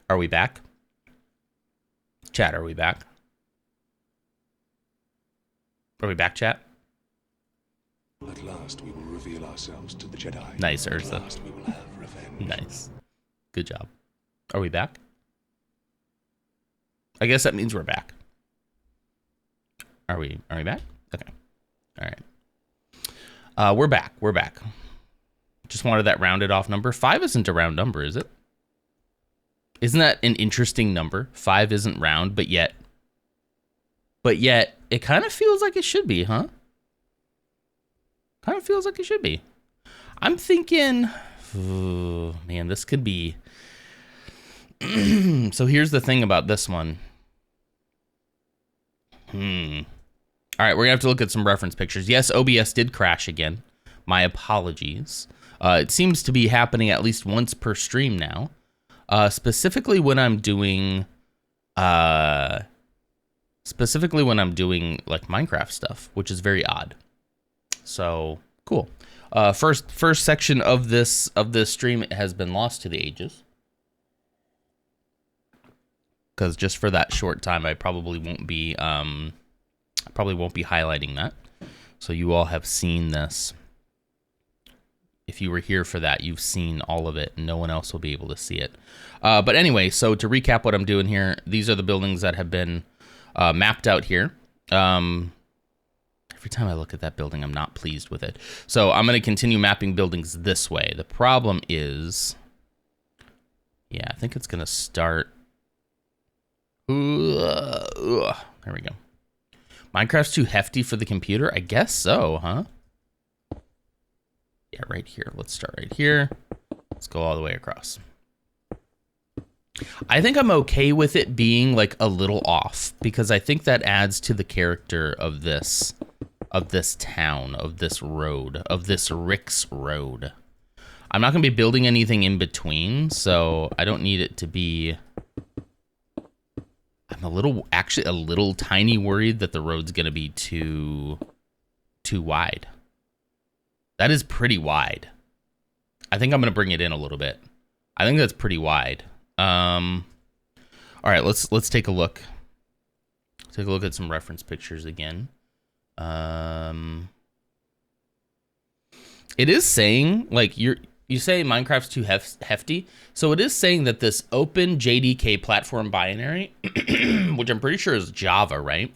Are we back? Chat, are we back? Are we back, chat? At last we will reveal ourselves to the Jedi. Nice, Urza. At last we will have revenge. Nice. Good job. Are we back? I guess that means we're back. Are we back? Okay. All right. We're back. We're back. Just wanted that rounded off number. 5 isn't a round number, is it? Isn't that an interesting number? 5 isn't round, but yet it kind of feels like it should be, huh? Kind of feels like it should be. I'm thinking, oh, man, this could be. So here's the thing about this one. All right, we're gonna have to look at some reference pictures. Yes, OBS did crash again. My apologies. It seems to be happening at least once per stream now. Specifically when I'm doing like Minecraft stuff, which is very odd. So cool. First section of this stream has been lost to the ages. Because just for that short time, I probably won't be highlighting that. So you all have seen this. If you were here for that, you've seen all of it, and no one else will be able to see it. But anyway, so to recap what I'm doing here, these are the buildings that have been mapped out here. Every time I look at that building, I'm not pleased with it. So I'm going to continue mapping buildings this way. The problem is, yeah, I think it's going to start. There we go. Minecraft's too hefty for the computer? I guess so, huh? Yeah, right here. Let's start right here. Let's go all the way across. I think I'm okay with it being like a little off because I think that adds to the character of this town, of this road, of this Rix Road. I'm not going to be building anything in between, so I don't need it to be. I'm actually a little tiny worried that the road's going to be too wide. That is pretty wide. I think I'm going to bring it in a little bit. I think that's pretty wide. All right, let's take a look. Take a look at some reference pictures again. It is saying, like, you say Minecraft's too hefty, so it is saying that this open JDK platform binary, which I'm pretty sure is Java, right?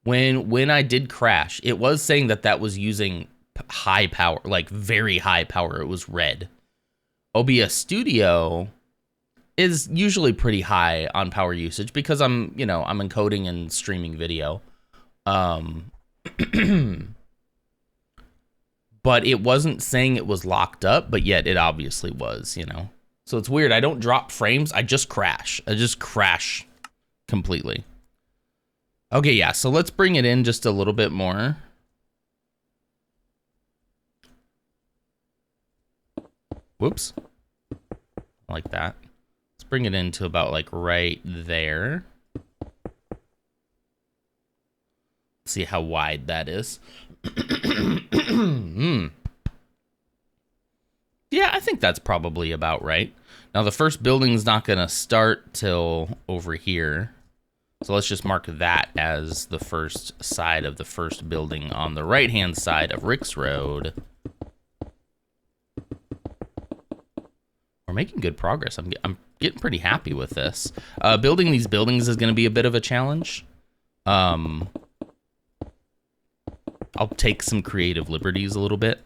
When I did crash, it was saying that was using high power, like very high power. It was red. OBS Studio is usually pretty high on power usage because I'm encoding and streaming video. But it wasn't saying it was locked up, but yet it obviously was, So it's weird. I don't drop frames. I just crash. Completely. Okay, yeah. So let's bring it in just a little bit more. Whoops. Like that. Let's bring it into about like right there. See how wide that is. Yeah, I think that's probably about right. Now the first building's not gonna start till over here. So let's just mark that as the first side of the first building on the right-hand side of Rix Road. We're making good progress. I'm getting pretty happy with this. Building these buildings is gonna be a bit of a challenge. I'll take some creative liberties a little bit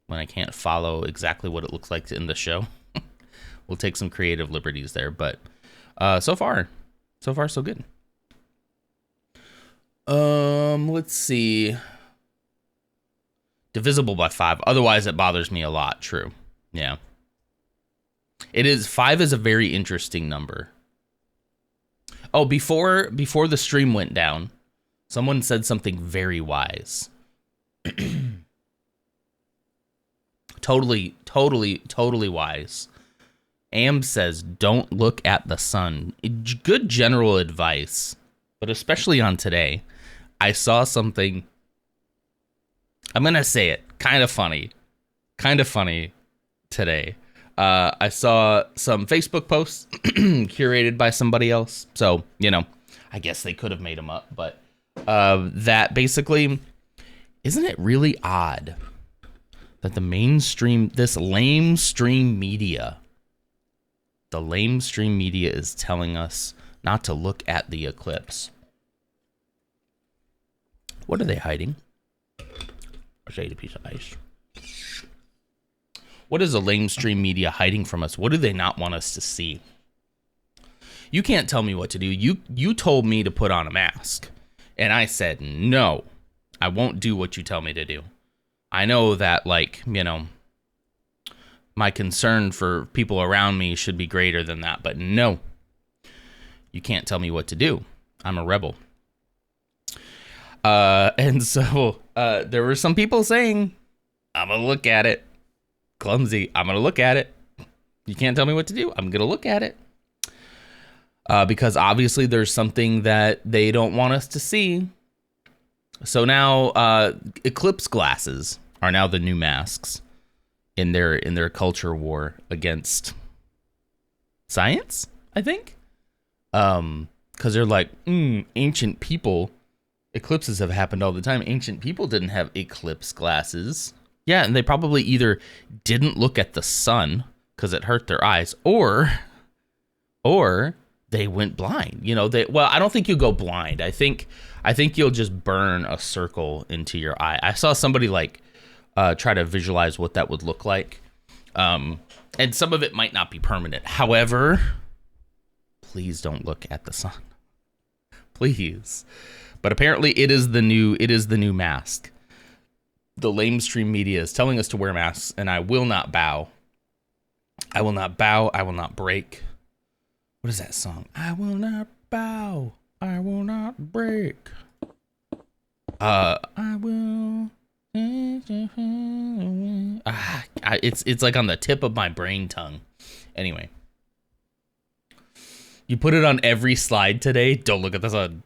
when I can't follow exactly what it looks like in the show. We'll take some creative liberties there, but so far so good. Let's see. Divisible by 5. Otherwise, it bothers me a lot. True. Yeah. It is. 5 is a very interesting number. Oh, before the stream went down, someone said something very wise. Totally wise. Am says, don't look at the sun. Good general advice, but especially on today. I saw something, I'm going to say it, kind of funny today. I saw some Facebook posts curated by somebody else. So, I guess they could have made them up. But that basically, isn't it really odd that the lamestream media is telling us not to look at the eclipse? What are they hiding? I ate a piece of ice. What is the lamestream media hiding from us? What do they not want us to see? You can't tell me what to do. You told me to put on a mask, and I said no. I won't do what you tell me to do. I know that, my concern for people around me should be greater than that, but no. You can't tell me what to do. I'm a rebel. And so there were some people saying, I'm going to look at it. Clumsy, I'm going to look at it. You can't tell me what to do. I'm going to look at it. Because obviously there's something that they don't want us to see. So now eclipse glasses are now the new masks in their culture war against science, I think. Because they're like, ancient people, eclipses have happened all the time. Ancient people didn't have eclipse glasses. Yeah, and they probably either didn't look at the sun because it hurt their eyes, or they went blind. I don't think you go blind. I think you'll just burn a circle into your eye. I saw somebody try to visualize what that would look like. And some of it might not be permanent. However, please don't look at the sun. Please. But apparently it is the new mask. The lamestream media is telling us to wear masks, and I will not bow. I will not bow. I will not break. What is that song? I will not bow. I will not break. I will. It's like on the tip of my brain tongue. Anyway, you put it on every slide today. Don't look at the sun.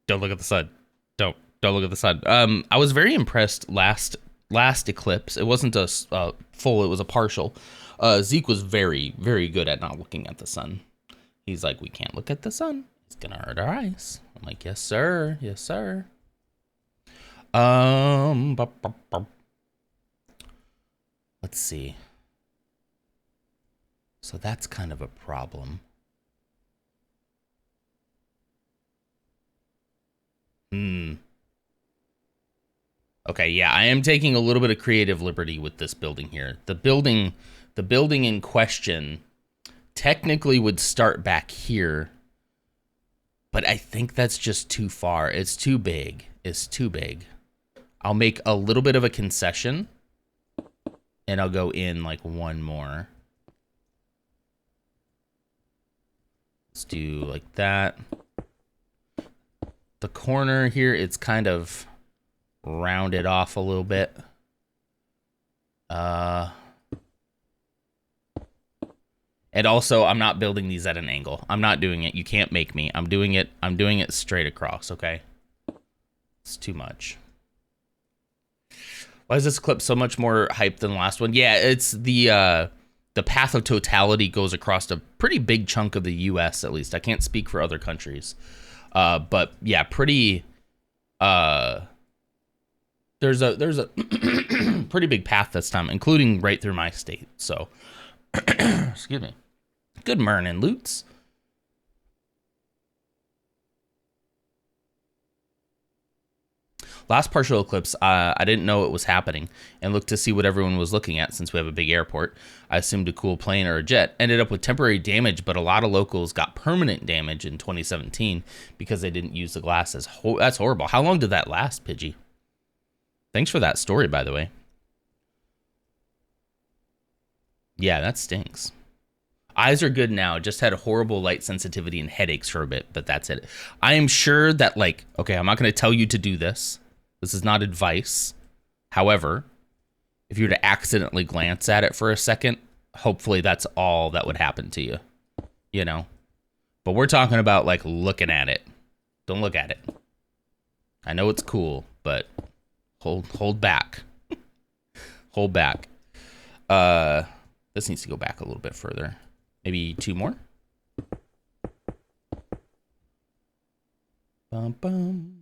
Don't look at the sun. Don't look at the sun. I was very impressed last eclipse. It wasn't a full. It was a partial. Zeke was very, very good at not looking at the sun. He's like, we can't look at the sun. It's gonna hurt our eyes. I'm like, yes, sir. Yes, sir. Let's see. So that's kind of a problem. Okay, yeah, I am taking a little bit of creative liberty with this building here. The building in question technically would start back here, but I think that's just too far. It's too big. It's too big. I'll make a little bit of a concession, and I'll go in like one more. Let's do like that. The corner here, it's kind of rounded off a little bit. And also, I'm not building these at an angle. I'm not doing it. You can't make me. I'm doing it straight across, okay? It's too much. Why is this clip so much more hype than the last one? Yeah, it's the path of totality goes across a pretty big chunk of the US, at least. I can't speak for other countries. But yeah, pretty there's a pretty big path this time, including right through my state. So excuse me. Good morning, Loots. Last partial eclipse, I didn't know it was happening and looked to see what everyone was looking at since we have a big airport. I assumed a cool plane or a jet. Ended up with temporary damage, but a lot of locals got permanent damage in 2017 because they didn't use the glasses. That's horrible. How long did that last, Pidgey? Thanks for that story, by the way. Yeah, that stinks. Eyes are good now. Just had a horrible light sensitivity and headaches for a bit, but that's it. I am sure that, okay, I'm not going to tell you to do this. This is not advice. However, if you were to accidentally glance at it for a second, hopefully that's all that would happen to you, But we're talking about, looking at it. Don't look at it. I know it's cool, but hold back. Hold back. This needs to go back a little bit further. Maybe 2 more. Bum, bum.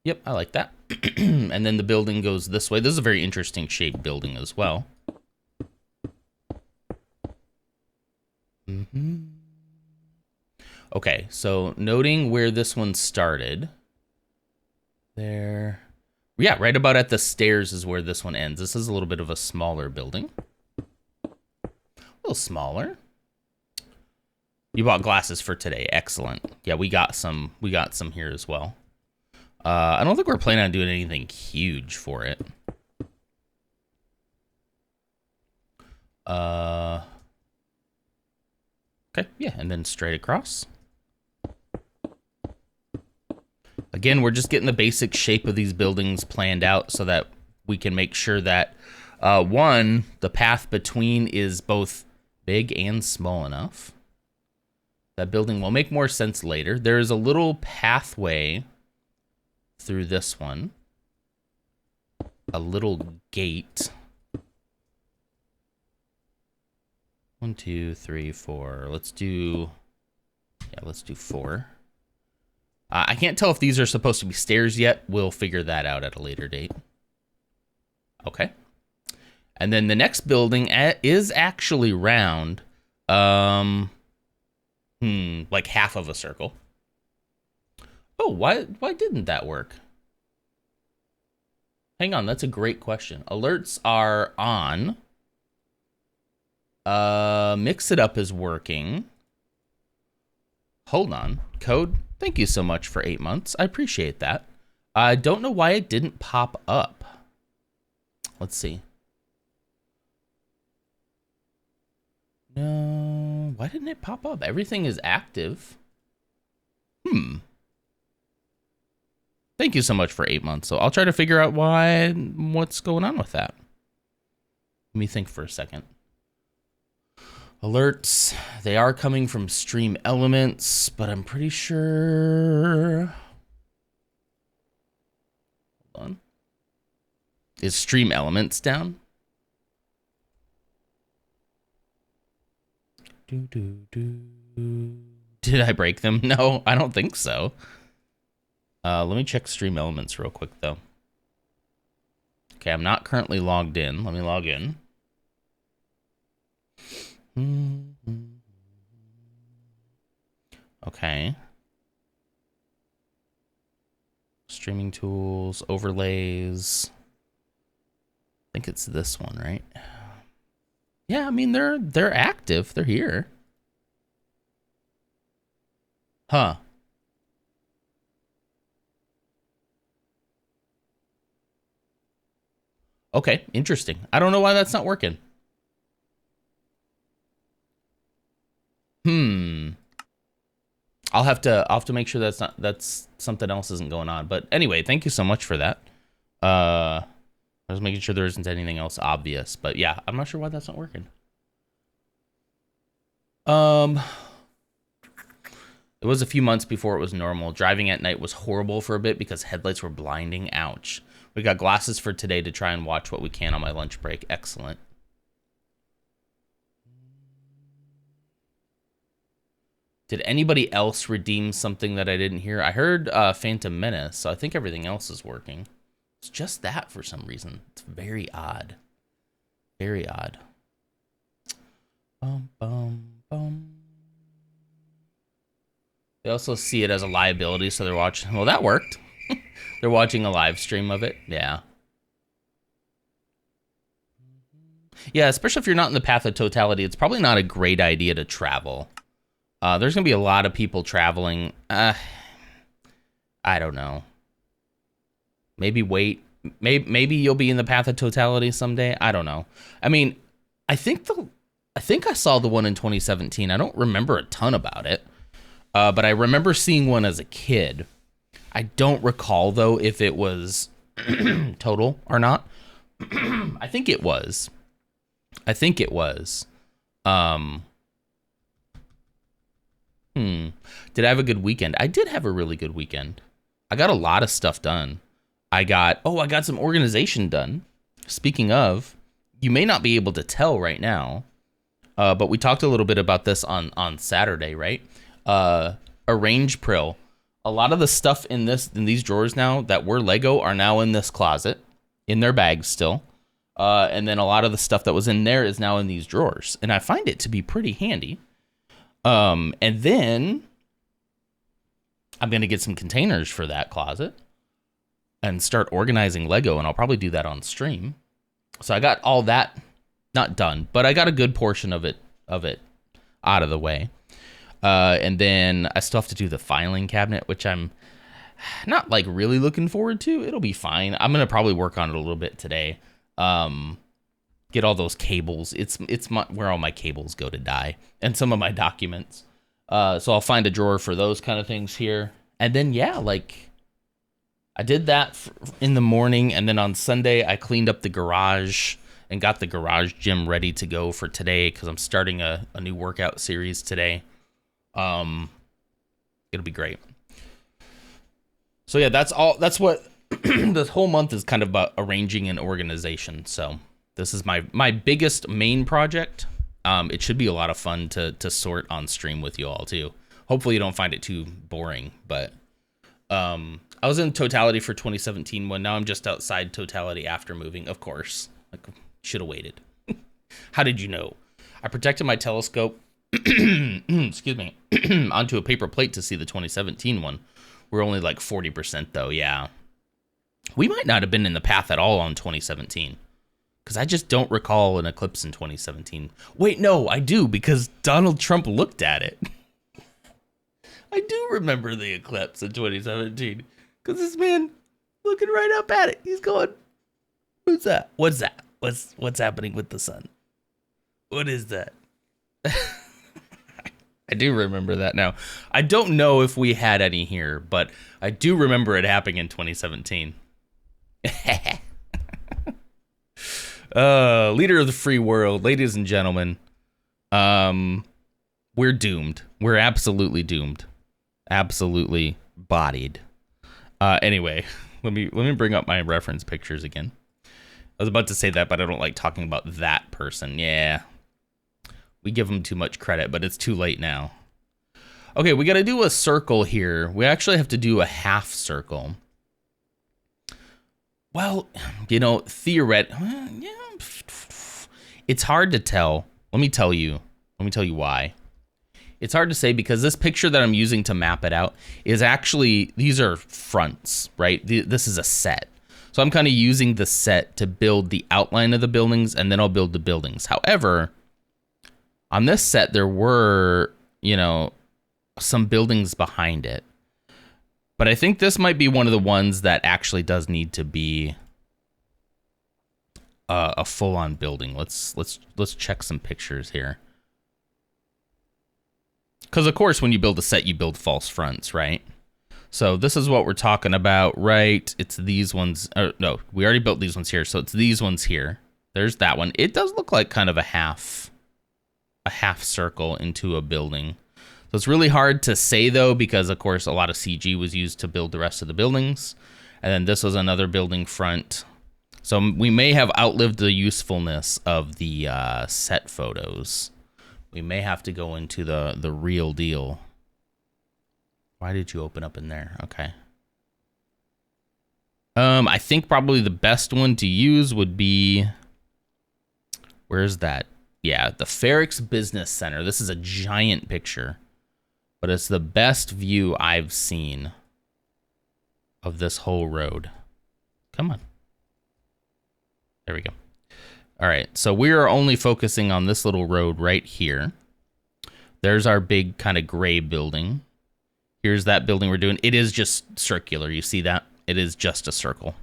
Yep, I like that. And then the building goes this way. This is a very interesting shaped building as well. Okay, so noting where this one started. There. Yeah, right about at the stairs is where this one ends. This is a little bit of a smaller building. A little smaller. You bought glasses for today. Excellent. Yeah, we got some here as well. I don't think we're planning on doing anything huge for it. Okay, yeah, and then straight across. Again, we're just getting the basic shape of these buildings planned out so that we can make sure that, one, the path between is both big and small enough. That building will make more sense later. There is a little pathway through this one. A little gate. 1, 2, 3, 4. Let's do 4. I can't tell if these are supposed to be stairs yet. We'll figure that out at a later date. Okay. And then the next building is actually round. Like half of a circle. Oh, why didn't that work? Hang on, that's a great question. Alerts are on. Mix it up is working. Hold on. Code, thank you so much for 8 months. I appreciate that. I don't know why it didn't pop up. Let's see. No, why didn't it pop up? Everything is active. Thank you so much for 8 months. So I'll try to figure out what's going on with that. Let me think for a second. Alerts, they are coming from Stream Elements, but I'm pretty sure... Hold on. Is Stream Elements down? Did I break them? No, I don't think so. Let me check Stream Elements real quick, though. Okay, I'm not currently logged in. Let me log in. Okay. Streaming tools, overlays. I think it's this one, right? Yeah, I mean they're active. They're here. Huh. Okay, interesting. I don't know why that's not working. I'll have to make sure that's something else isn't going on. But anyway, thank you so much for that. I was making sure there isn't anything else obvious. But yeah, I'm not sure why that's not working. It was a few months before it was normal. Driving at night was horrible for a bit because headlights were blinding. Ouch. We got glasses for today to try and watch what we can on my lunch break. Excellent. Did anybody else redeem something that I didn't hear? I heard Phantom Menace, so I think everything else is working. It's just that for some reason. It's very odd. Very odd. Bum, bum, bum. They also see it as a liability, so they're watching. Well, that worked. They're watching a live stream of it. Yeah. Yeah, especially if you're not in the path of totality, it's probably not a great idea to travel. There's going to be a lot of people traveling. I don't know. Maybe wait. Maybe you'll be in the path of totality someday. I don't know. I mean, I think I saw the one in 2017. I don't remember a ton about it. But I remember seeing one as a kid. I don't recall, though, if it was total or not. I think it was. Did I have a good weekend? I did have a really good weekend. I got a lot of stuff done. I got some organization done. Speaking of, you may not be able to tell right now, but we talked a little bit about this on Saturday, right? Arrange Prill. A lot of the stuff in these drawers now that were Lego are now in this closet, in their bags still. And then a lot of the stuff that was in there is now in these drawers. And I find it to be pretty handy. And then I'm going to get some containers for that closet and start organizing Lego. And I'll probably do that on stream. So I got all that, not done, but I got a good portion of it out of the way. And then I still have to do the filing cabinet, which I'm not like really looking forward to. It'll be fine. I'm going to probably work on it a little bit today. Get all those cables. It's where all my cables go to die, and some of my documents. So I'll find a drawer for those kind of things here. And then, yeah, like I did that in the morning. And then on Sunday, I cleaned up the garage and got the garage gym ready to go for today, because I'm starting a new workout series today. It'll be great. So yeah, that's what this whole month is kind of about, arranging and organization. So this is my biggest main project. It should be a lot of fun to sort on stream with you all too. Hopefully you don't find it too boring, but I was in totality for 2017 one. Now I'm just outside totality after moving, of course. Like, should have waited. How did you know? I protected my telescope excuse me, onto a paper plate to see the 2017 one. We're only like 40% though. Yeah. We might not have been in the path at all on 2017, because I just don't recall an eclipse in 2017. Wait, no, I do, because Donald Trump looked at it. I do remember the eclipse in 2017, because this man looking right up at it. He's going, who's that? What's that? What's happening with the sun? What is that? I do remember that now. I don't know if we had any here, but I do remember it happening in 2017. Leader of the free world, ladies and gentlemen. We're doomed. We're absolutely doomed. Absolutely bodied. Anyway, let me bring up my reference pictures again. I was about to say that, but I don't like talking about that person. Yeah. We give them too much credit, but it's too late now. Okay, we got to do a circle here. We actually have to do a half circle. Well, you know, yeah, it's hard to tell. Let me tell you why. It's hard to say, because this picture that I'm using to map it out is actually, these are fronts, right? This is a set. So I'm kind of using the set to build the outline of the buildings, and then I'll build the buildings. However, on this set, there were, you know, some buildings behind it. But I think this might be one of the ones that actually does need to be a full-on building. Let's check some pictures here. Because, of course, when you build a set, you build false fronts, right? So this is what we're talking about, right? It's these ones. No, we already built these ones here. So it's these ones here. There's that one. It does look like kind of a half circle into a building. So it's really hard to say, though, because, of course, a lot of CG was used to build the rest of the buildings. And then this was another building front. So we may have outlived the usefulness of the set photos. We may have to go into the real deal. Why did you open up in there? Okay. I think probably the best one to use would be... Where's that? Yeah, the Ferrix Business Center. This is a giant picture, but it's the best view I've seen of this whole road. Come on. There we go. All right, so we are only focusing on this little road right here. There's our big kind of gray building. Here's that building we're doing. It is just circular. You see that? It is just a circle.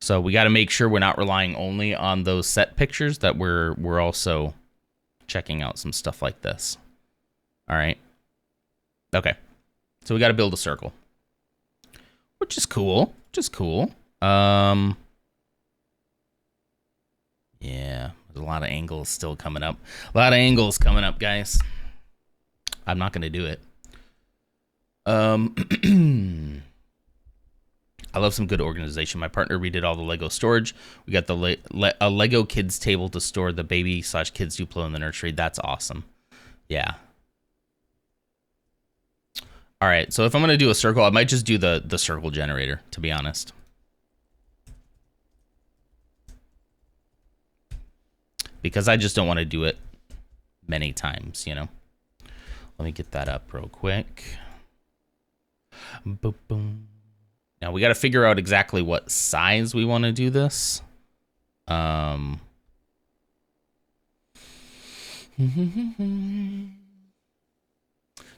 So we got to make sure we're not relying only on those set pictures, that we're also checking out some stuff like this. All right. Okay. So we got to build a circle, which is cool. Yeah, there's a lot of angles still coming up. A lot of angles coming up, guys. I'm not going to do it. I love some good organization. My partner redid all the Lego storage. We got a Lego kids table to store the baby/kids Duplo in the nursery. That's awesome. Yeah. All right, so if I'm gonna do a circle, I might just do the circle generator, to be honest. Because I just don't want to do it many times, you know. Let me get that up real quick. Boom, boom. Now we got to figure out exactly what size we want to do this.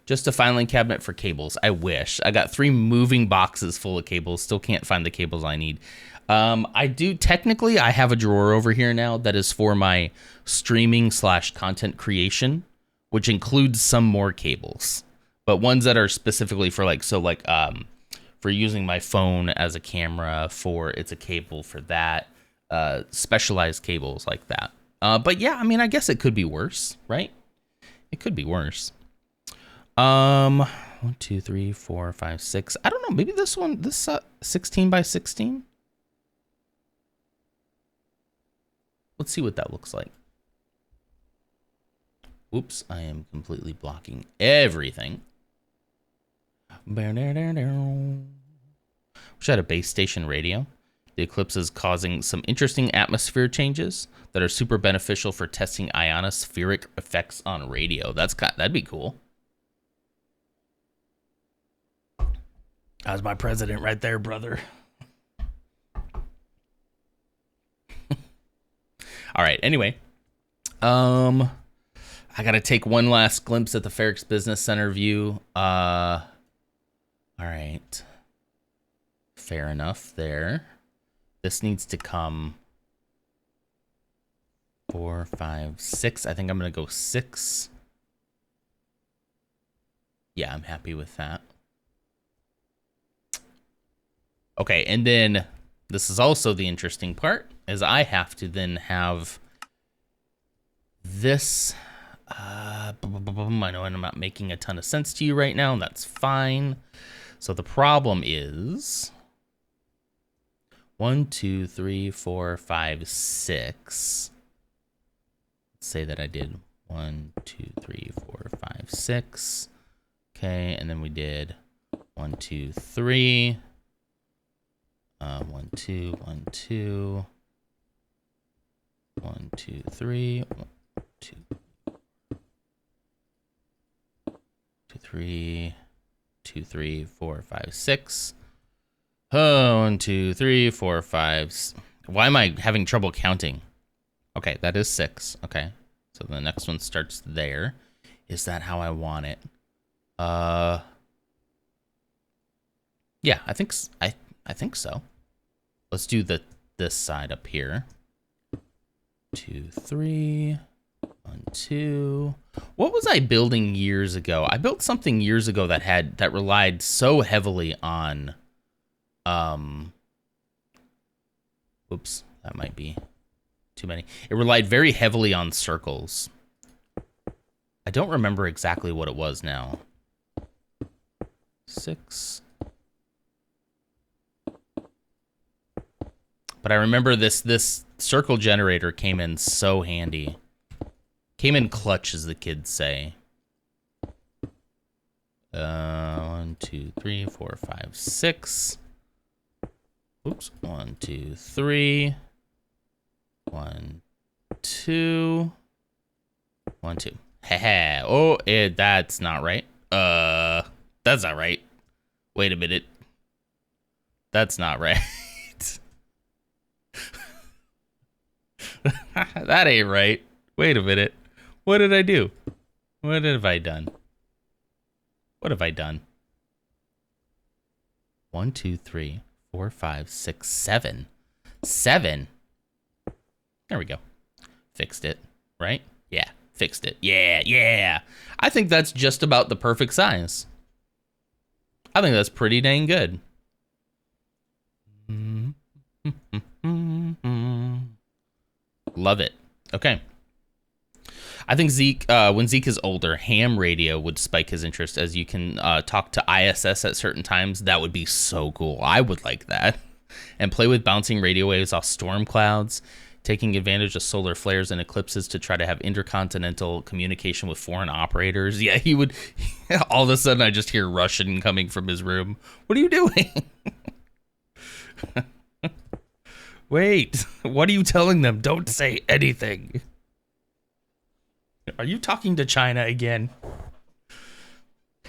Just a filing cabinet for cables. I wish. I got 3 moving boxes full of cables. Still can't find the cables I need. Technically, I have a drawer over here now that is for my streaming/content creation, which includes some more cables, but ones that are specifically for for using my phone as a camera, it's a cable for that, specialized cables like that. But yeah, I mean, I guess it could be worse, right? It could be worse. 1, 2, 3, 4, 5, 6. I don't know. Maybe this 16 by 16. Let's see what that looks like. Oops, I am completely blocking everything. Wish I had a base station radio. The eclipse is causing some interesting atmosphere changes that are super beneficial for testing ionospheric effects on radio. That'd be cool. That was my president right there, brother. All right, anyway. I got to take one last glimpse at the Ferrix Business Center view. All right. Fair enough there. This needs to come 4, 5, 6. I think I'm going to go 6. Yeah, I'm happy with that. Okay, and then this is also the interesting part, is I have to then have this. I know I'm not making a ton of sense to you right now, and that's fine. So the problem is 1, 2, 3, 4, 5, 6. Let's say that I did 1, 2, 3, 4, 5, 6. Okay, and then we did 1, 2, 3. 1, 2, 1, 2. 1, 2, 3. 1, 2. 2, 3. 2, 3, 4, 5, 6. Oh, 1, 2, 3, 4, 5. Why am I having trouble counting? Okay, that is 6. Okay, so the next one starts there. Is that how I want it? Yeah, I think so. Let's do this side up here. 2, 3. 1, 2. What was I building years ago? I built something years ago that relied so heavily on oops, that might be too many. It relied very heavily on circles. I don't remember exactly what it was now. 6. But I remember this circle generator came in so handy. Came in clutch, as the kids say. 1, 2, 3, 4, 5, 6. Oops. 1, 2, 3. 1, 2. 1, 2. Haha. Oh, that's not right. That's not right. Wait a minute. That's not right. That ain't right. Wait a minute. What did I do? What have I done? What have I done? 1, 2, 3, 4, 5, 6, 7. 7. There we go. Fixed it, right? Yeah, fixed it. Yeah. I think that's just about the perfect size. I think that's pretty dang good. Love it. Okay. I think Zeke, when Zeke is older, ham radio would spike his interest, as you can talk to ISS at certain times. That would be so cool. I would like that. And play with bouncing radio waves off storm clouds, taking advantage of solar flares and eclipses to try to have intercontinental communication with foreign operators. Yeah, he would. All of a sudden, I just hear Russian coming from his room. What are you doing? Wait, what are you telling them? Don't say anything. Are you talking to China again?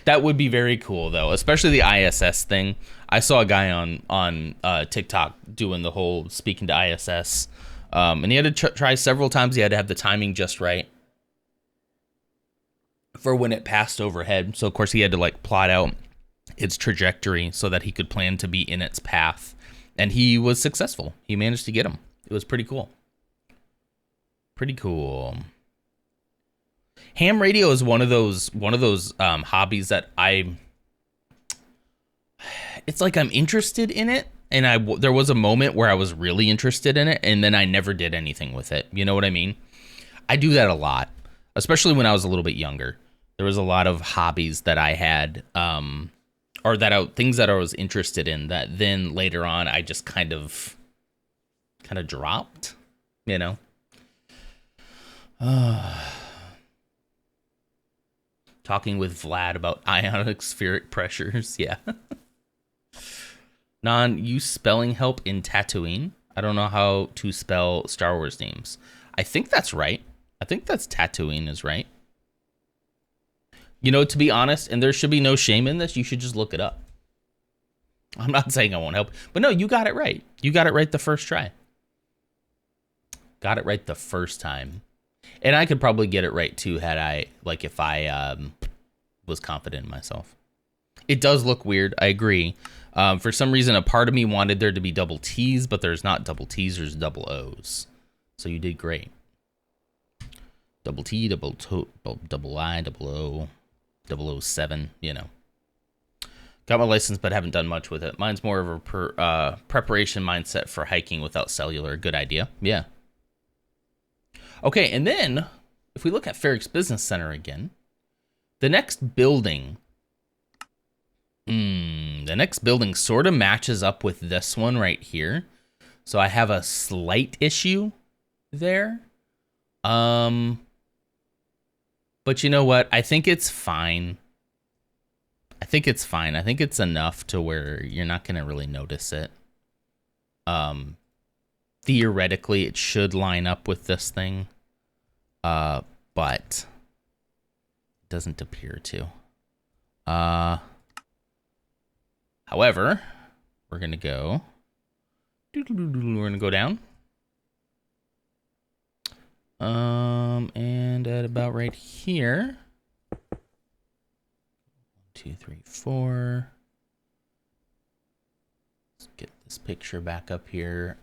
That would be very cool, though, especially the ISS thing. I saw a guy on TikTok doing the whole speaking to ISS, and he had to try several times. He had to have the timing just right for when it passed overhead. So, of course, he had to like plot out its trajectory so that he could plan to be in its path. And he was successful. He managed to get him. It was pretty cool. Pretty cool. Ham radio is one of those hobbies that it's like I'm interested in it, and there was a moment where I was really interested in it, and then I never did anything with it. You know what I mean? I do that a lot, especially when I was a little bit younger. There was a lot of hobbies that I had, things that I was interested in that then later on I just kind of dropped, you know. Talking with Vlad about ionic spheric pressures. Yeah. Use spelling help in Tatooine. I don't know how to spell Star Wars names. I think that's right. I think that's Tatooine is right. You know, to be honest, and there should be no shame in this, you should just look it up. I'm not saying I won't help, but no, you got it right. You got it right the first try. Got it right the first time. And I could probably get it right too if I was confident in myself. It does look weird, I agree. For some reason, a part of me wanted there to be double T's, but there's not double T's, there's double O's. So you did great. Double T, double I, double O, 007, you know. Got my license, but haven't done much with it. Mine's more of a preparation mindset for hiking without cellular. Good idea. Yeah. Okay, and then if we look at Ferrix Business Center again, the next building sort of matches up with this one right here. So I have a slight issue there. But you know what? I think it's fine. I think it's enough to where you're not going to really notice it. Theoretically, it should line up with this thing. But it doesn't appear to. However, we're going to go. We're going to go down. And at about right here. 1, 2, 3, 4. Let's get this picture back up here.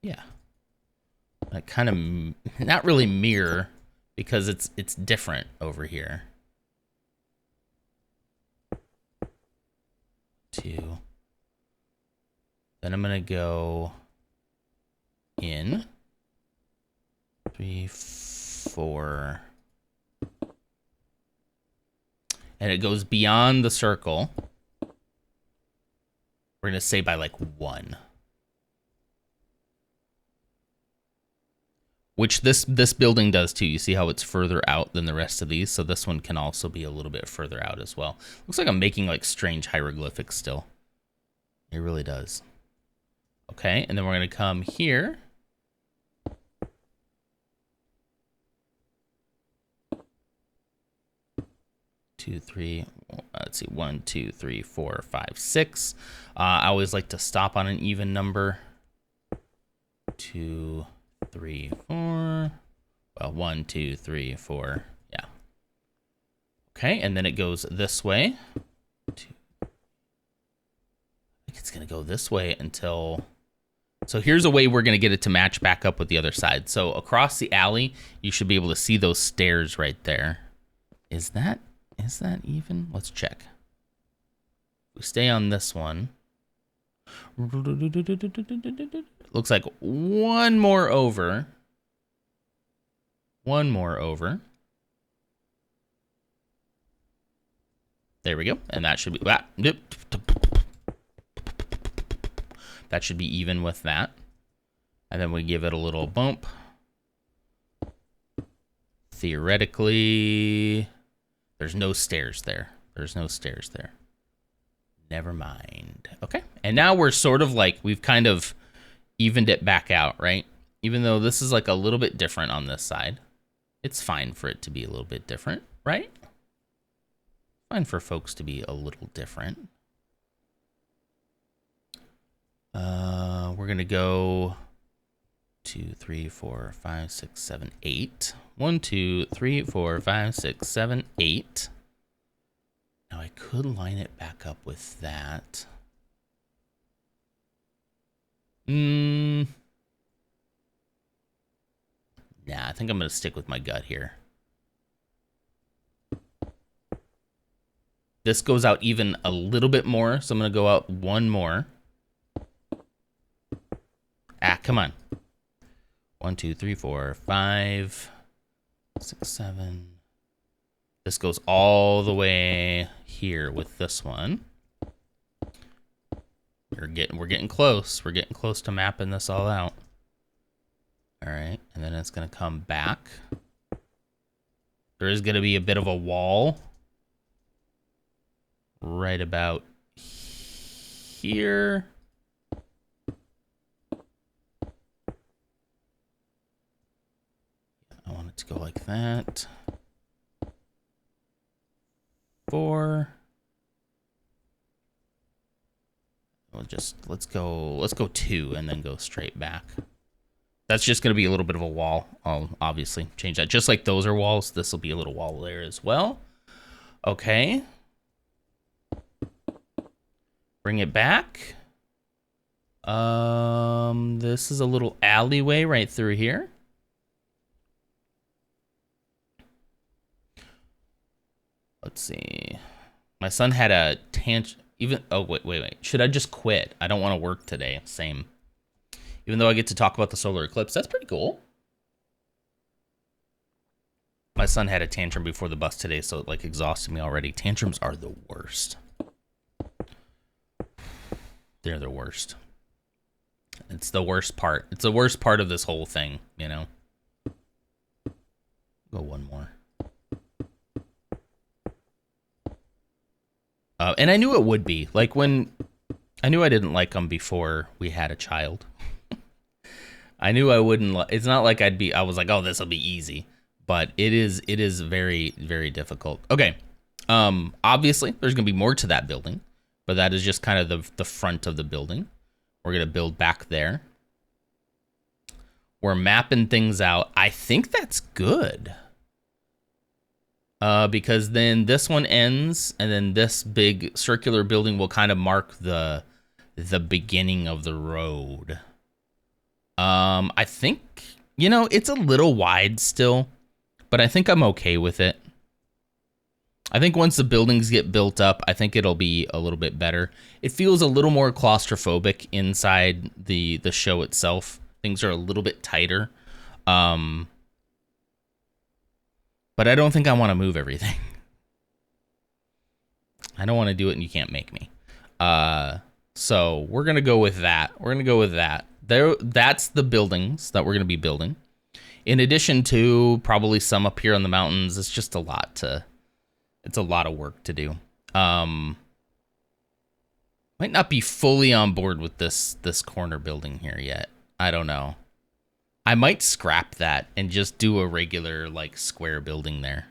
Yeah. Like kind of not really mirror because it's different over here. 2. Then I'm going to go in 3, 4. And it goes beyond the circle. We're going to say by like 1. Which this building does too. You see how it's further out than the rest of these, so this one can also be a little bit further out as well. Looks like I'm making like strange hieroglyphics still. It really does. Okay, and then we're gonna come here. Two, three. Let's see. 1, 2, 3, 4, 5, 6. I always like to stop on an even number. 2, 3, 4. Well, 1, 2, 3, 4. Yeah. Okay, and then it goes this way. 2. I think it's gonna go this way until. So here's a way we're gonna get it to match back up with the other side. So across the alley, you should be able to see those stairs right there. Is that even? Let's check. We stay on this one. Looks like one more over. One more over. There we go. And that should be that should be even with that. And then we give it a little bump. Theoretically, there's no stairs there. There's no stairs there. Never mind. Okay. And now we're sort of like, we've kind of evened it back out, right? Even though this is like a little bit different on this side. It's fine for it to be a little bit different, right? Fine for folks to be a little different. We're going to go 2, 3, 4, 5, 6, 7, 8. 1, 2, 3, 4, 5, 6, 7, 8. Now I could line it back up with that. Nah, I think I'm going to stick with my gut here. This goes out even a little bit more, so I'm going to go out one more. Ah, come on. 1, 2, 3, 4, 5, 6, 7. This goes all the way here with this one. We're getting close. We're getting close to mapping this all out. All right, and then it's going to come back. There is going to be a bit of a wall right about here. I want it to go like that. 4. We'll just let's go 2 and then go straight back. That's just going to be a little bit of a wall. I'll obviously change that. Just like those are walls, this will be a little wall there as well. Okay. Bring it back. This is a little alleyway right through here. Let's see. My son had a tangent. Oh, wait. Should I just quit? I don't want to work today. Same. Even though I get to talk about the solar eclipse, that's pretty cool. My son had a tantrum before the bus today, so it like exhausted me already. Tantrums are the worst. They're the worst. It's the worst part. It's the worst part of this whole thing, you know? Go one more. And I knew it would be. Like when... I knew I didn't like them before we had a child. I knew I wouldn't... It's not like I was like, oh, this will be easy. But it is very, very difficult. Okay. Obviously, there's going to be more to that building. But that is just kind of the front of the building. We're going to build back there. We're mapping things out. I think that's good. Because then this one ends, and then this big circular building will kind of mark the beginning of the road. I think, it's a little wide still, but I think I'm okay with it. I think once the buildings get built up, I think it'll be a little bit better. It feels a little more claustrophobic inside the show itself. Things are a little bit tighter. But I don't think I want to move everything. I don't want to do it and you can't make me. So we're going to go with that. That's the buildings that we're going to be building. In addition to probably some up here on the mountains, it's just it's a lot of work to do. Might not be fully on board with this corner building here yet. I don't know. I might scrap that and just do a regular like square building there.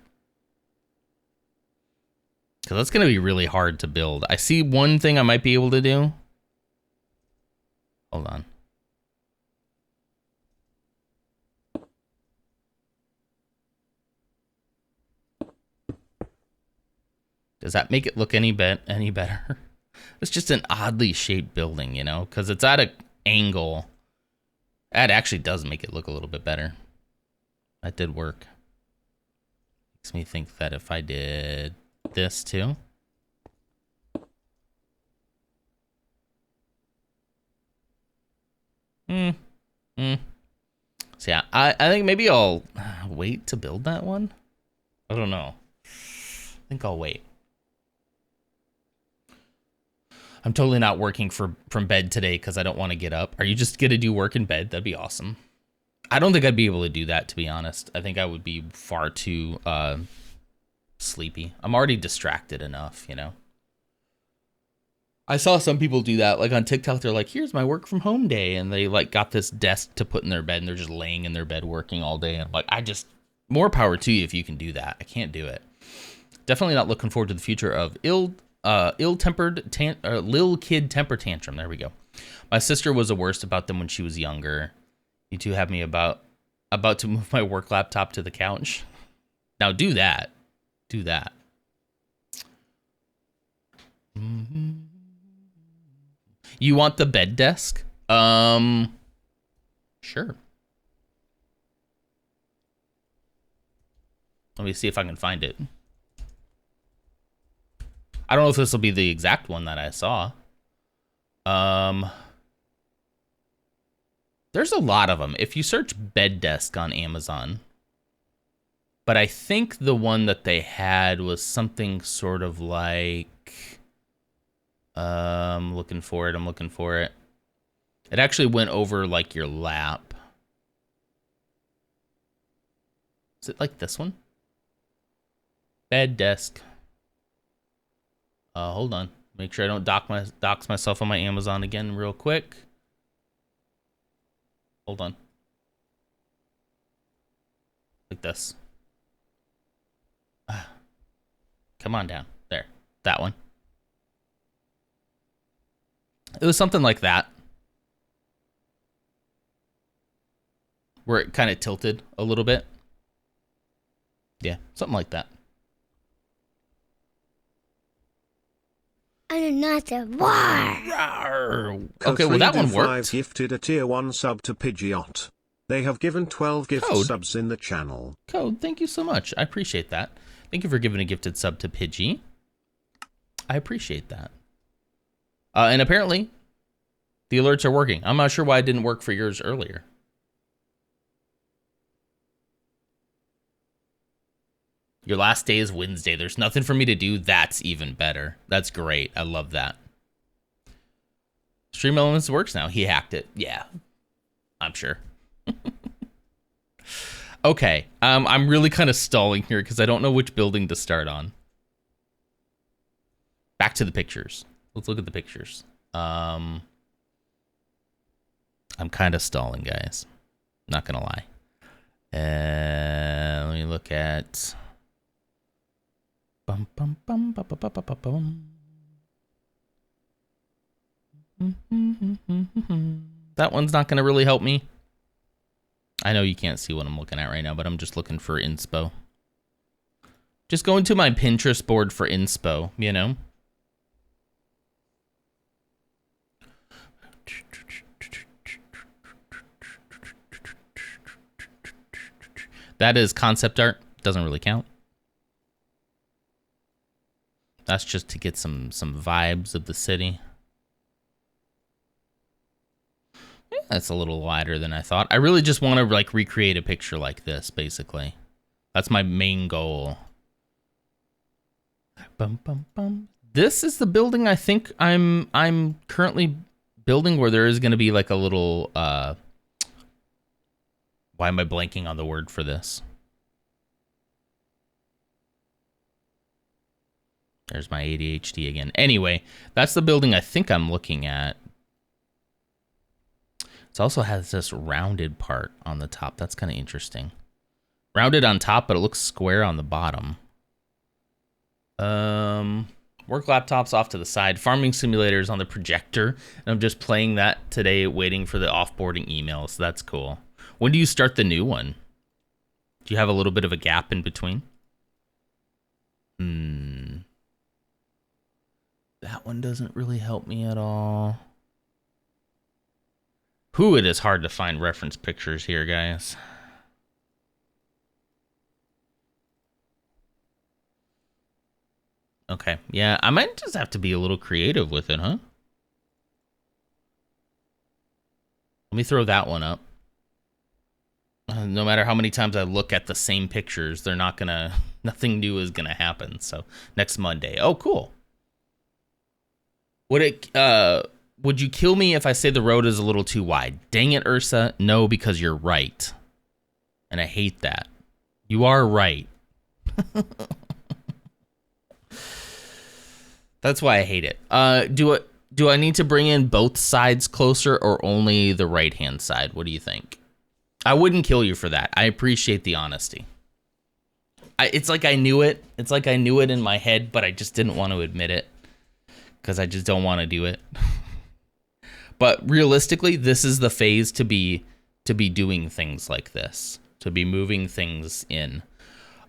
Because that's going to be really hard to build. I see one thing I might be able to do. Hold on. Does that make it look any better? It's just an oddly shaped building, because it's at an angle. That actually does make it look a little bit better. That did work. Makes me think that if I did this too. So yeah, I think maybe I'll wait to build that one. I don't know. I think I'll wait. I'm totally not working from bed today because I don't want to get up. Are you just going to do work in bed? That'd be awesome. I don't think I'd be able to do that, to be honest. I think I would be far too sleepy. I'm already distracted enough, you know? I saw some people do that. Like on TikTok, they're like, here's my work from home day. And they like got this desk to put in their bed and they're just laying in their bed working all day. And I'm like, more power to you if you can do that. I can't do it. Definitely not looking forward to the future of ill-tempered lil kid temper tantrum. There we go. My sister was the worst about them when she was younger. You two have me about to move my work laptop to the couch. Now do that. Do that. You want the bed desk? Sure. Let me see if I can find it. I don't know if this will be the exact one that I saw. There's a lot of them. If you search bed desk on Amazon, but I think the one that they had was something sort of like, I'm looking for it. It actually went over like your lap. Is it like this one? Bed desk. Hold on. Make sure I don't dox myself on my Amazon again real quick. Hold on. Like this. Come on down. There. That one. It was something like that. Where it kind of tilted a little bit. Yeah, something like that. Another war. Okay, well that one worked. Gifted a tier 1 sub to Pidgeot. They have given 12 gift subs in the channel. Code, thank you so much. I appreciate that. Thank you for giving a gifted sub to Pidgey. I appreciate that. And apparently, the alerts are working. I'm not sure why it didn't work for yours earlier. Your last day is Wednesday. There's nothing for me to do. That's even better. That's great. I love that. Stream Elements works now. He hacked it. Yeah, I'm sure. Okay. I'm really kind of stalling here because I don't know which building to start on. Back to the pictures. Let's look at the pictures. I'm kind of stalling, guys. Not gonna lie. Let me look at. That one's not gonna really help me. I know you can't see what I'm looking at right now, but I'm just looking for inspo. Just going to my Pinterest board for inspo, you know? That is concept art. Doesn't really count. That's just to get some vibes of the city. Yeah, that's a little wider than I thought. I really just want to like recreate a picture like this, basically. That's my main goal. Bum, bum, bum. This is the building I think I'm currently building where there is going to be like a little why am I blanking on the word for this? There's my ADHD again. Anyway, that's the building I think I'm looking at. It also has this rounded part on the top. That's kind of interesting. Rounded on top, but it looks square on the bottom. Work laptops off to the side. Farming simulators on the projector. And I'm just playing that today, waiting for the offboarding emails. So that's cool. When do you start the new one? Do you have a little bit of a gap in between? That one doesn't really help me at all. It is hard to find reference pictures here, guys. Okay, yeah, I might just have to be a little creative with it, huh? Let me throw that one up. No matter how many times I look at the same pictures, they're not gonna. Nothing new is gonna happen. So next Monday. Oh, cool. Would you kill me if I say the road is a little too wide? Dang it, Ursa. No, because you're right. And I hate that. You are right. That's why I hate it. Do I need to bring in both sides closer or only the right-hand side? What do you think? I wouldn't kill you for that. I appreciate the honesty. It's like I knew it. It's like I knew it in my head, but I just didn't want to admit it because I just don't want to do it. But realistically, this is the phase to be doing things like this, to be moving things in.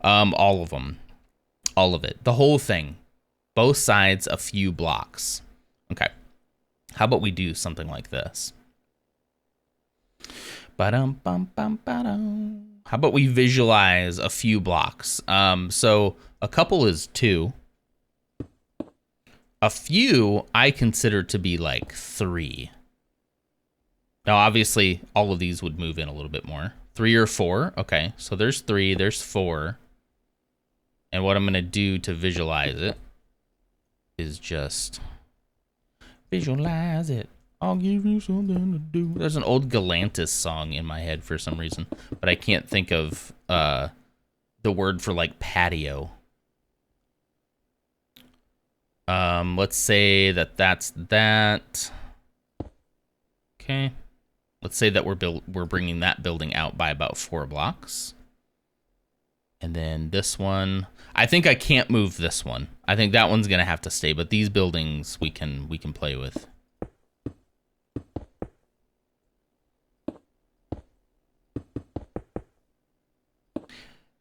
All of them. All of it. The whole thing. Both sides a few blocks. Okay. How about we do something like this? Ba-dum-bum-bum-ba-dum. How about we visualize a few blocks? So a couple is 2. A few I consider to be like 3. Now, obviously, all of these would move in a little bit more. 3 or 4. Okay, so there's 3, there's 4. And what I'm going to do to visualize it is just visualize it. I'll give you something to do. There's an old Galantis song in my head for some reason, but I can't think of the word for like patio. Let's say that's that. Okay. Let's say that we're bringing that building out by about 4 blocks. And then this one, I think I can't move this one. I think that one's gonna have to stay, but these buildings we can play with.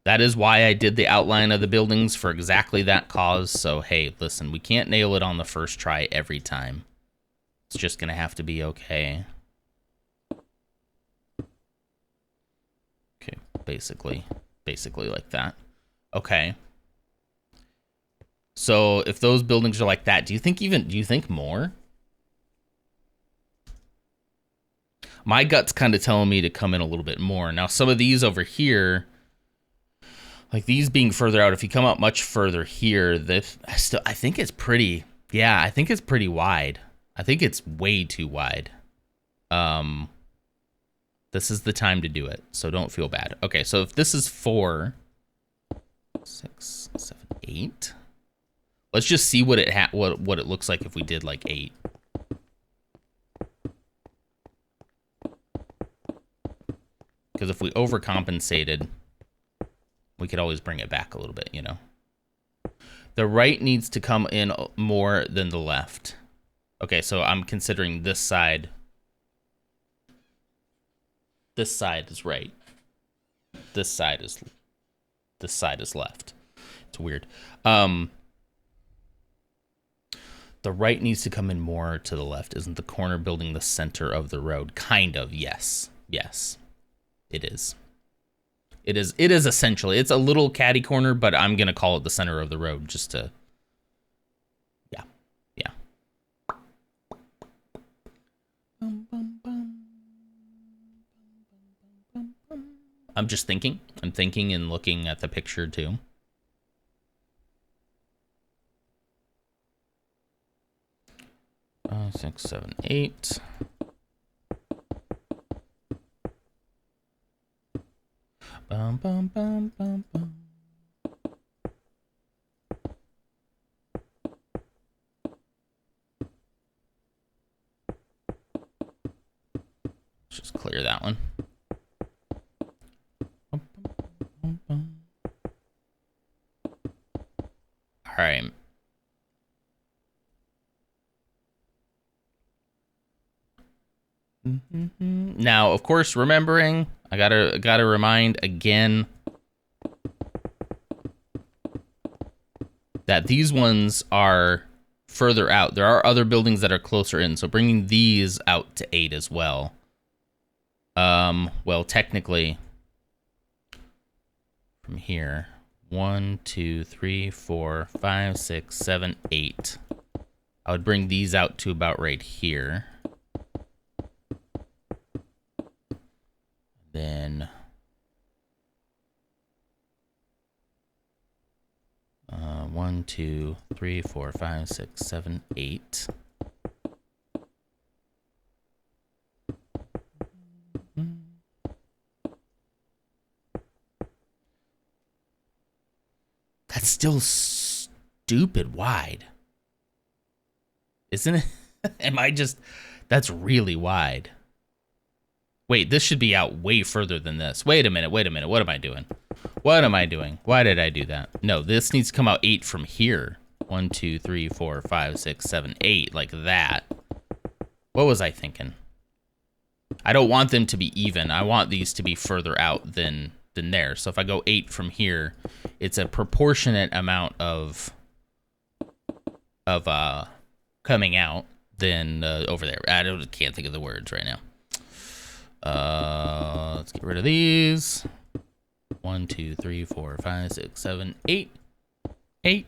That is why I did the outline of the buildings for exactly that cause. So hey, listen, we can't nail it on the first try every time. It's just gonna have to be okay. Okay, basically like that. Okay. So if those buildings are like that, do you think more? My gut's kind of telling me to come in a little bit more. Now, some of these over here, like these being further out, if you come out much further here, I think it's pretty, yeah, I think it's pretty wide. I think it's way too wide. This is the time to do it, so don't feel bad. Okay, so if this is 4, 6, 7, 8. Let's just see what it looks like if we did like 8. Because if we overcompensated, we could always bring it back a little bit, you know. The right needs to come in more than the left. Okay, so I'm considering this side. This side is right. This side is left. It's weird. The right needs to come in more to the left. Isn't the corner building the center of the road? Kind of, yes. Yes. It is. It is essentially. It's a little catty corner, but I'm going to call it the center of the road just to... Yeah. Yeah. I'm just thinking. I'm thinking and looking at the picture too. Uh, 6, 7, 8. Bum, bum, bum, bum, bum. Let's just clear that one. Bum, bum, bum, bum. All right. Now, of course, remembering, I gotta remind again that these ones are further out. There are other buildings that are closer in, so bringing these out to 8 as well. Well, technically, from here, 1, 2, 3, 4, 5, 6, 7, 8. I would bring these out to about right here. Then 2, 3, 4, 5, 6, 7, 8. That's still stupid wide. Isn't it? Am I just... That's really wide. Wait, this should be out way further than this. Wait a minute. What am I doing? Why did I do that? No, this needs to come out 8 from here. 1, 2, 3, 4, 5, 6, 7, 8, like that. What was I thinking? I don't want them to be even. I want these to be further out than there. So if I go 8 from here, it's a proportionate amount of coming out than over there. I can't think of the words right now. Let's get rid of these. 1, 2, 3, 4, 5, 6, 7, 8. 8.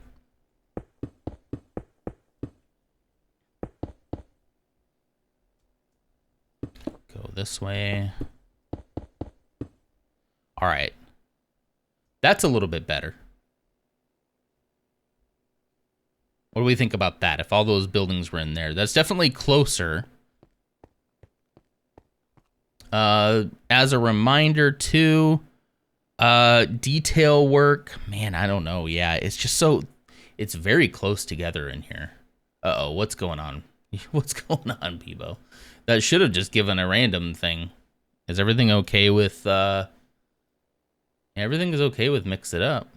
Go this way. All right. That's a little bit better. What do we think about that? If all those buildings were in there, that's definitely closer. As a reminder too, detail work, man, I don't know. Yeah, it's just so, it's very close together in here. Uh-oh, what's going on? What's going on, Bebo? That should have just given a random thing. Is everything okay with, everything is okay with mix it up.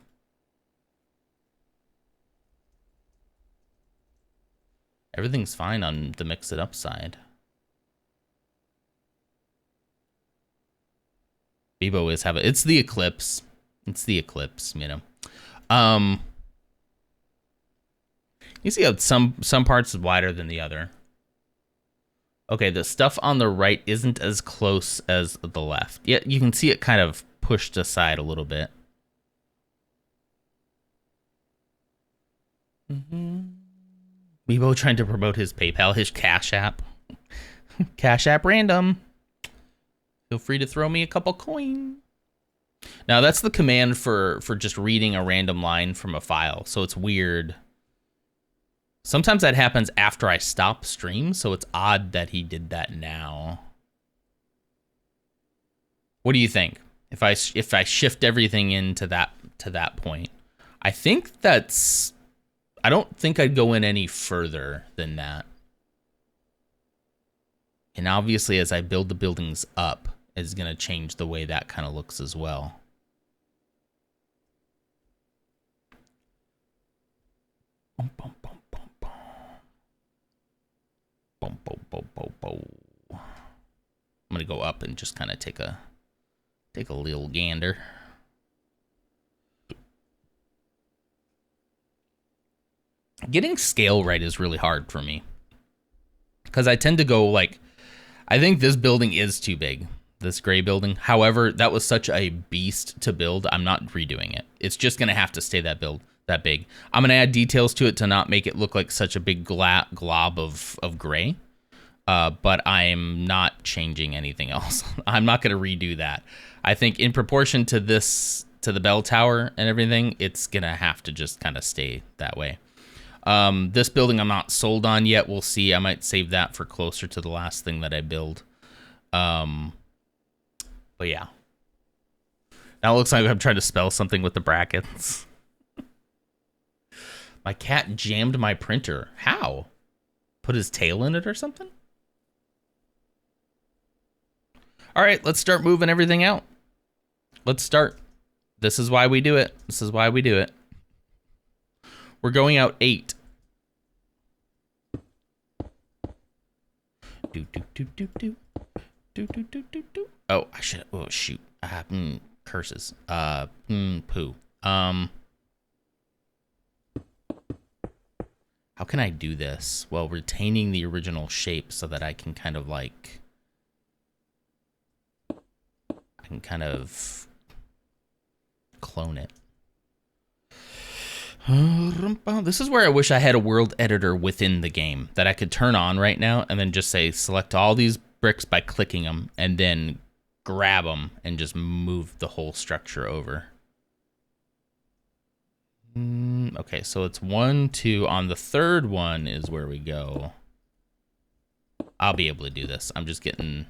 Everything's fine on the mix it up side. Bebo is having, it's the eclipse. It's the eclipse, you know. You see how some parts is wider than the other. Okay, the stuff on the right isn't as close as the left. Yet you can see it kind of pushed aside a little bit. Bebo trying to promote his PayPal, his Cash App. Cash App random. Feel free to throw me a couple coin. Now that's the command for just reading a random line from a file. So it's weird. Sometimes that happens after I stop stream, so it's odd that he did that now. What do you think? If I shift everything into that point, I think that's, I don't think I'd go in any further than that. And obviously as I build the buildings up, it's going to change the way that kind of looks as well. Bum, bum, bum, bum, bum. Bum, bum, bum, bum, bum. I'm going to go up and just kind of take a little gander. Getting scale right is really hard for me. Because I tend to go like, I think this building is too big. This gray building. However, that was such a beast to build. I'm not redoing it. It's just going to have to stay that big. I'm going to add details to it to not make it look like such a big glob of gray. But I'm not changing anything else. I'm not going to redo that. I think in proportion to this, to the bell tower and everything, it's going to have to just kind of stay that way. This building I'm not sold on yet. We'll see. I might save that for closer to the last thing that I build. But yeah. Now it looks like I'm trying to spell something with the brackets. My cat jammed my printer. How? Put his tail in it or something? All right, let's start moving everything out. Let's start. This is why we do it. This is why we do it. We're going out 8. Oh, I should. Oh, shoot. Curses. Poo. How can I do this while retaining the original shape so that I can kind of like, I can kind of clone it. This is where I wish I had a world editor within the game that I could turn on right now and then just say select all these bricks by clicking them and then grab them and just move the whole structure over. Okay, so it's 1, 2. On the third one is where we go. I'll be able to do this. I'm just getting...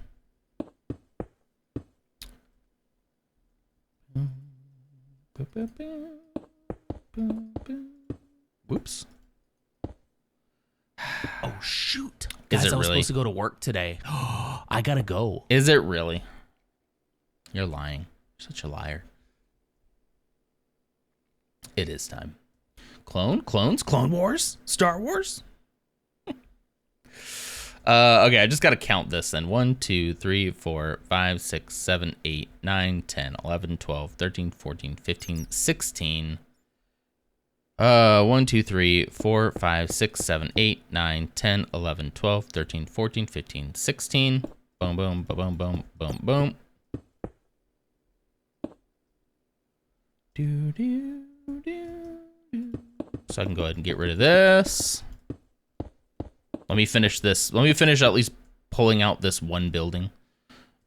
Whoops. Oh, shoot. Is Guys, it I was really? supposed to go to work today. I gotta go. Is it really? You're lying. You're such a liar. It is time. Clones, Clone Wars, Star Wars. Okay, I just got to count this then. 1, 2, 3, 4, 5, 6, 7, 8, 9, 10, 11, 12, 13, 14, 15, 16. 1, 2, 3, 4, 5, 6, 7, 8, 9, 10, 11, 12, 13, 14, 15, 16. Boom, boom, boom, boom, boom, boom. Do, do, do, do. So I can go ahead and get rid of this. Let me finish this. Let me finish at least pulling out this one building,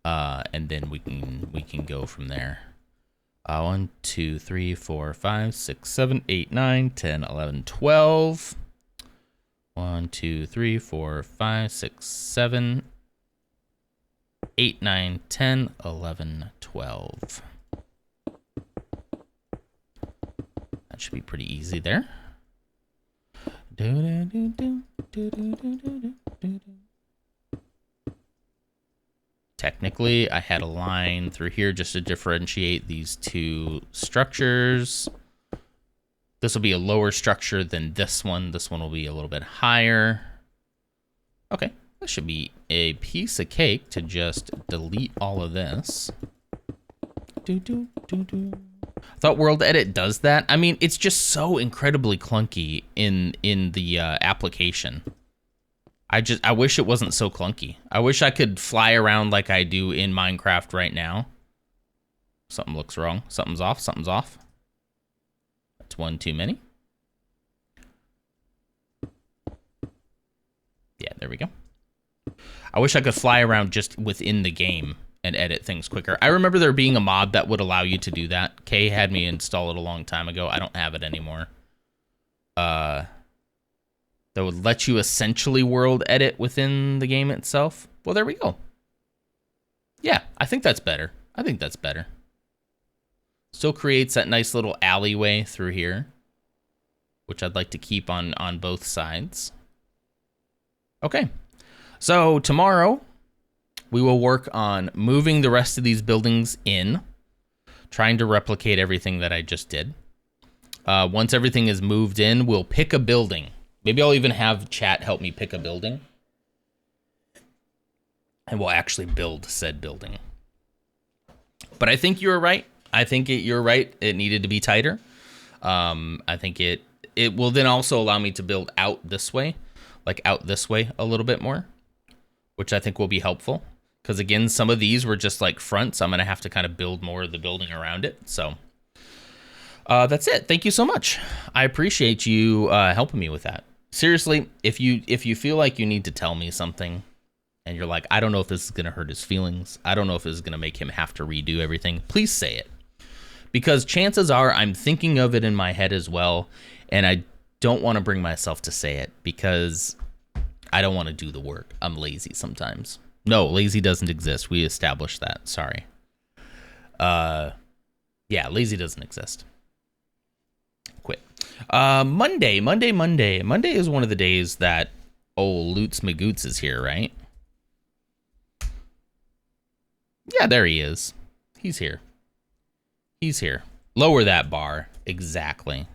and then we can go from there. 1, 2, 3, 4, 5, 6, 7, 8, 9, 10, 11, 12. 1, 2, 3, 4, 5, 6, 7, 8, 9, 10, 11, 12. That should be pretty easy there. Technically, I had a line through here just to differentiate these two structures. This will be a lower structure than this one. This one will be a little bit higher. Okay, that should be a piece of cake to just delete all of this. I thought World Edit does that. I mean, it's just so incredibly clunky in the application. I wish it wasn't so clunky. I wish I could fly around like I do in Minecraft right now. Something looks wrong. Something's off. Something's off. That's one too many. Yeah, there we go. I wish I could fly around just within the game and edit things quicker. I remember there being a mod that would allow you to do that. Kay had me install it a long time ago. I don't have it anymore. That would let you essentially world edit within the game itself. Well, there we go. Yeah, I think that's better. I think that's better. Still creates that nice little alleyway through here, which I'd like to keep on both sides. Okay, so tomorrow we will work on moving the rest of these buildings in, trying to replicate everything that I just did. Once everything is moved in, we'll pick a building. Maybe I'll even have chat help me pick a building. And we'll actually build said building. But I think you're right. You're right. It needed to be tighter. I think it will then also allow me to build out this way. Like out this way a little bit more. Which I think will be helpful. Because again, some of these were just like fronts. I'm going to have to kind of build more of the building around it. So that's it. Thank you so much. I appreciate you helping me with that. Seriously, if you feel like you need to tell me something and you're like, I don't know if this is going to hurt his feelings, I don't know if this is going to make him have to redo everything, please say it. Because chances are I'm thinking of it in my head as well, and I don't want to bring myself to say it because I don't want to do the work. I'm lazy sometimes. No, lazy doesn't exist. We established that. Sorry. Yeah, lazy doesn't exist. Quit. Monday is one of the days that old Loots Magoots is here, right? Yeah, there he is. He's here. He's here. Lower that bar. Exactly.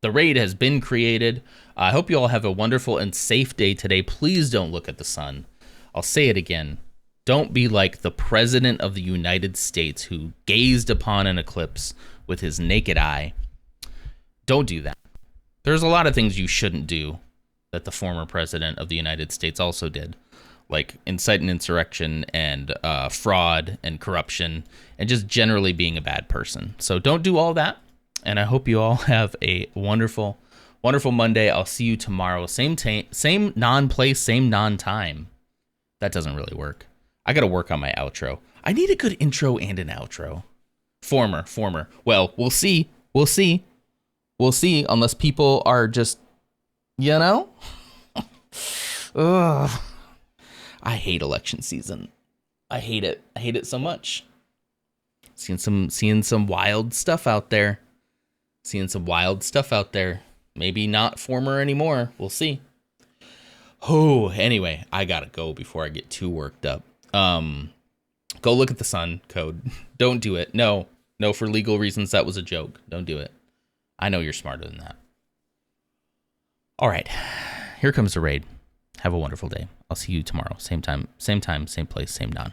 The raid has been created. I hope you all have a wonderful and safe day today. Please don't look at the sun. I'll say it again. Don't be like the President of the United States who gazed upon an eclipse with his naked eye. Don't do that. There's a lot of things you shouldn't do that the former President of the United States also did, like incite an insurrection and fraud and corruption and just generally being a bad person. So don't do all that. And I hope you all have a wonderful, wonderful Monday. I'll see you tomorrow. Same non-place, same non-time. That doesn't really work. I got to work on my outro. I need a good intro and an outro. Former. Well, we'll see. Unless people are just, Ugh. I hate election season. I hate it. I hate it so much. Seeing some wild stuff out there. Maybe not former anymore. We'll see. Oh, anyway, I gotta go before I get too worked up. Go look at the Sun code. Don't do it. No, for legal reasons, that was a joke. Don't do it. I know you're smarter than that. All right, here comes the raid. Have a wonderful day. I'll see you tomorrow. Same time, same place, same Don.